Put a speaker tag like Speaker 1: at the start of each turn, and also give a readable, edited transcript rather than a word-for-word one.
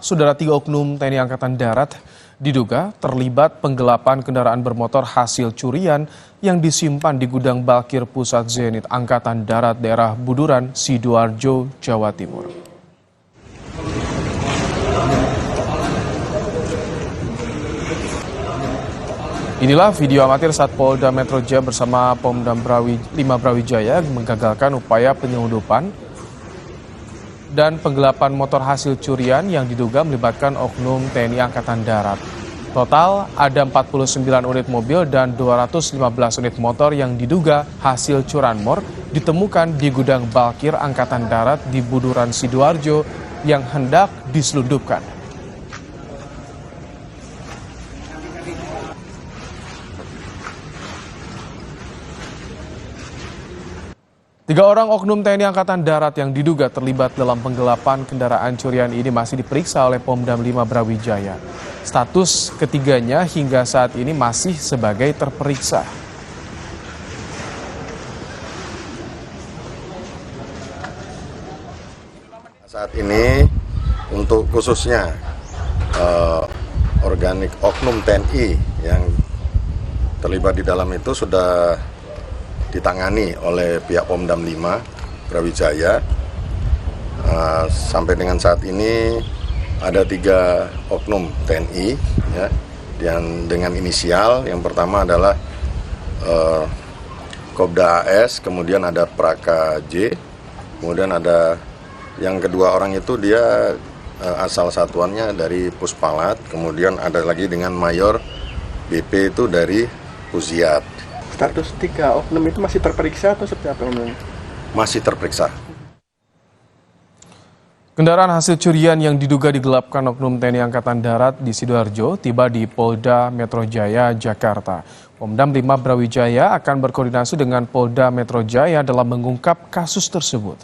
Speaker 1: Saudara, 3 oknum TNI Angkatan Darat diduga terlibat penggelapan kendaraan bermotor hasil curian yang disimpan di gudang Balkir Pusat Zenit Angkatan Darat daerah Buduran, Sidoarjo, Jawa Timur. Inilah video amatir saat Polda Metro Jaya bersama Pomdam 5 Brawijaya menggagalkan upaya penyelundupan dan penggelapan motor hasil curian yang diduga melibatkan oknum TNI Angkatan Darat. Total ada 49 unit mobil dan 215 unit motor yang diduga hasil curanmor ditemukan di gudang Balkir Angkatan Darat di Buduran, Sidoarjo yang hendak diselundupkan. Tiga orang oknum TNI Angkatan Darat yang diduga terlibat dalam penggelapan kendaraan curian ini masih diperiksa oleh Pomdam 5 Brawijaya. Status ketiganya hingga saat ini masih sebagai terperiksa.
Speaker 2: Saat ini untuk khususnya organik oknum TNI yang terlibat di dalam itu sudah ditangani oleh pihak Pomdam 5 Brawijaya. Sampai dengan saat ini ada 3 oknum TNI ya, yang dengan inisial. Yang pertama adalah Kopda AS, kemudian ada Praka J, kemudian ada yang kedua orang itu dia asal satuannya dari Puspalat, kemudian ada lagi dengan Mayor BP itu dari Puziat.
Speaker 3: Status 3 oknum itu masih terperiksa atau seperti apa?
Speaker 2: Masih terperiksa.
Speaker 1: Kendaraan hasil curian yang diduga digelapkan oknum TNI Angkatan Darat di Sidoarjo tiba di Polda Metro Jaya, Jakarta. Pomdam 5 Brawijaya akan berkoordinasi dengan Polda Metro Jaya dalam mengungkap kasus tersebut.